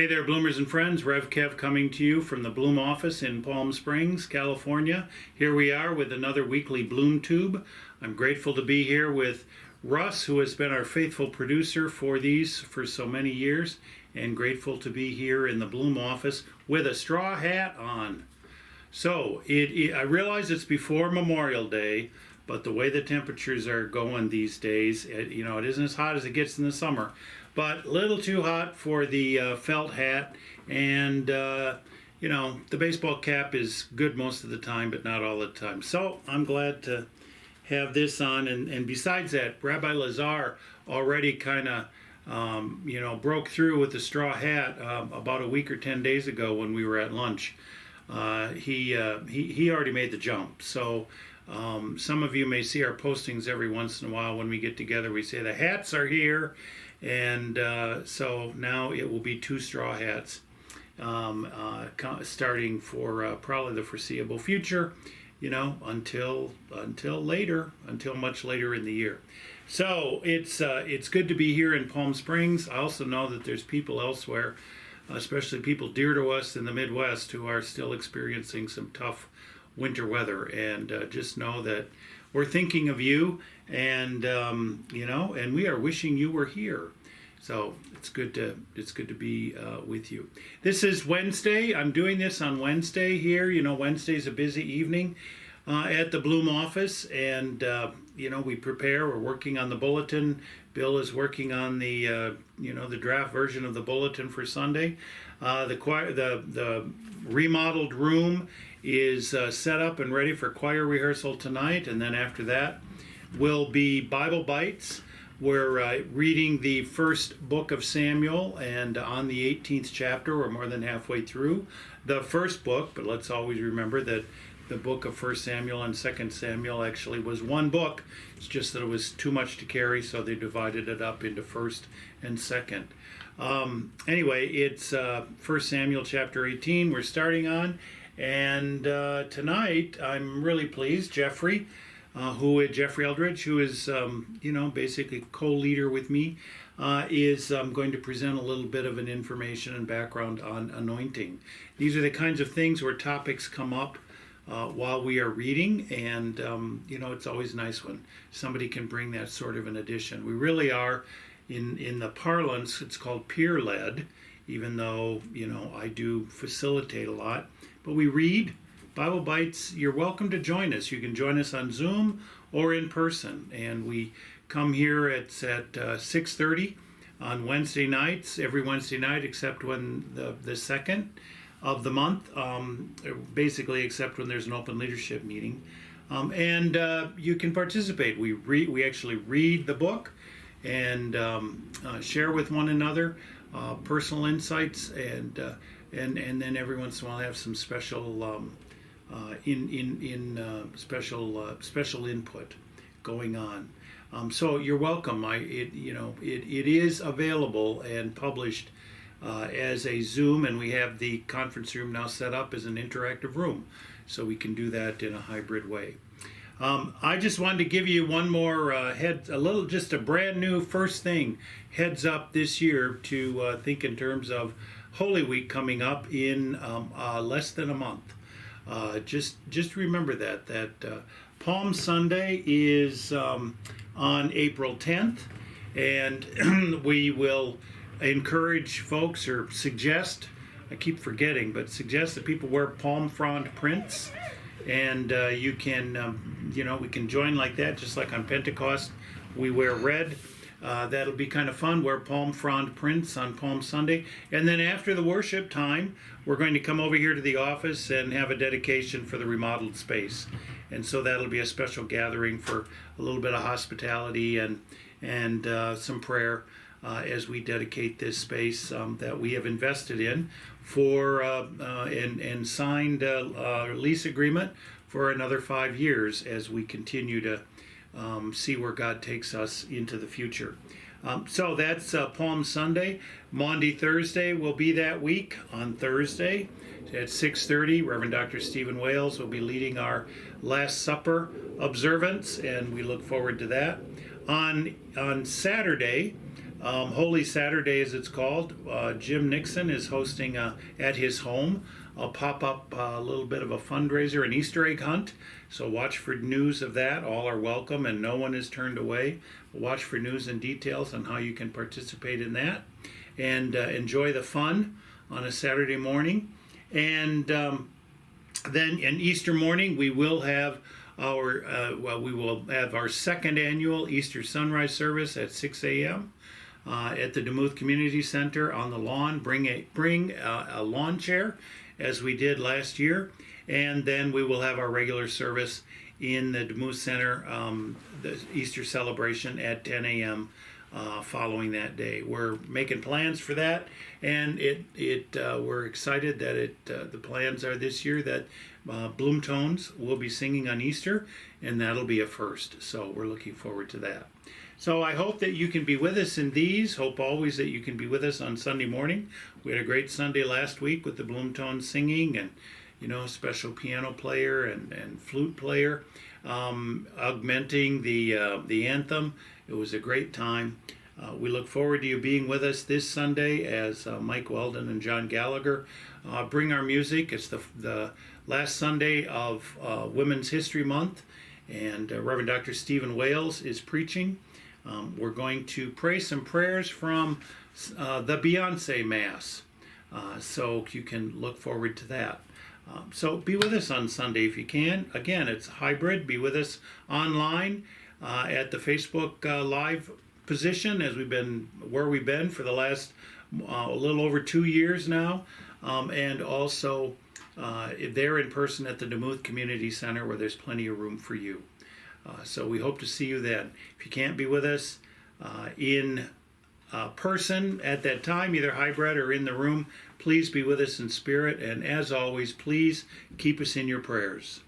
Hey there, Bloomers and friends. Rev Kev coming to you from the Bloom office in Palm Springs, California. Here we are with another weekly Bloom Tube. I'm grateful to be here with Russ, who has been our faithful producer for these for so many years, and grateful to be here in the Bloom office with a straw hat on. So, I realize it's before Memorial Day, but the way the temperatures are going these days, it isn't as hot as it gets in the summer, but a little too hot for the felt hat, and the baseball cap is good most of the time, but not all the time. So I'm glad to have this on, and besides that, Rabbi Lazar already kind of broke through with the straw hat about a week or 10 days ago when we were at lunch. He already made the jump. So some of you may see our postings every once in a while when we get together. We say the hats are here, and so now it will be 2 straw hats starting for probably the foreseeable future, until much later in the year. So it's good to be here in Palm Springs. I also know that there's people elsewhere, especially people dear to us in the Midwest, who are still experiencing some tough winter weather, and just know that we're thinking of you, and and we are wishing you were here. So it's good to be with you. This is Wednesday. I'm doing this on Wednesday here. Wednesday's a busy evening at the Bloom office, and we prepare. We're working on the bulletin. Bill is working on the the draft version of the bulletin for Sunday. The remodeled room is set up and ready for choir rehearsal tonight, and then after that will be Bible Bites. We're reading the first book of Samuel, and on the 18th chapter. We're more than halfway through the first book, but let's always remember that the book of 1 Samuel and 2 Samuel actually was one book. It's just that it was too much to carry, so they divided it up into 1st and 2nd. Anyway, it's 1 Samuel chapter 18 we're starting on, and tonight I'm really pleased. Jeffrey Eldridge, who is basically co-leader with me, is going to present a little bit of an information and background on anointing. These are the kinds of things where topics come up while we are reading, and it's always nice when somebody can bring that sort of an addition. We really are, in the parlance, it's called peer-led, even though I do facilitate a lot, but we read Bible Bites. You're welcome to join us. You can join us on Zoom or in person, and we come here at 6:30 on Wednesday nights, every Wednesday night except when the second of the month, basically except when there's an open leadership meeting, and you can participate. We actually read the book and share with one another personal insights, and then every once in a while have some special special input going on. So you're welcome. It is available and published as a Zoom, and we have the conference room now set up as an interactive room, so we can do that in a hybrid way. I just wanted to give you one more just a brand new first thing, heads up this year to think in terms of Holy Week coming up in less than a month. Just remember that Palm Sunday is on April 10th, and we will encourage folks, or suggest, I keep forgetting, but suggest that people wear palm frond prints, and you can, we can join like that, just like on Pentecost we wear red. That'll be kind of fun. Wear palm frond prints on Palm Sunday. And then after the worship time, we're going to come over here to the office and have a dedication for the remodeled space. And so that'll be a special gathering for a little bit of hospitality and some prayer as we dedicate this space that we have invested in for and signed a lease agreement for another 5 years as we continue to see where God takes us into the future. So that's Palm Sunday. Maundy Thursday will be that week. On Thursday at 6:30, Reverend Dr. Stephen Wales will be leading our Last Supper observance, and we look forward to that. On Saturday, Holy Saturday, as it's called. Jim Nixon is hosting at his home. I'll pop up a little bit of a fundraiser, an Easter egg hunt. So watch for news of that. All are welcome and no one is turned away. Watch for news and details on how you can participate in that. And enjoy the fun on a Saturday morning. And then in Easter morning, we will have our second annual Easter sunrise service at 6 a.m. At the Demuth Community Center on the lawn. Bring a lawn chair, as we did last year, and then we will have our regular service in the Demuth Center, the Easter celebration at 10 a.m. Following that day. We're making plans for that, and we're excited that the plans are this year that Bloomtones will be singing on Easter, and that'll be a first. So we're looking forward to that. So I hope that you can be with us in these. Hope always that you can be with us on Sunday morning. We had a great Sunday last week with the Bloomtones singing and, special piano player and flute player augmenting the anthem. It was a great time. We look forward to you being with us this Sunday as Mike Weldon and John Gallagher bring our music. It's the last Sunday of Women's History Month, and Reverend Dr. Stephen Wales is preaching. We're going to pray some prayers from the Beyonce Mass, so you can look forward to that. So be with us on Sunday if you can. Again, it's hybrid. Be with us online at the Facebook Live position as we've been for the last a little over 2 years now, and also there in person at the Demuth Community Center where there's plenty of room for you. So we hope to see you then. If you can't be with us in person at that time, either hybrid or in the room, please be with us in spirit. And as always, please keep us in your prayers.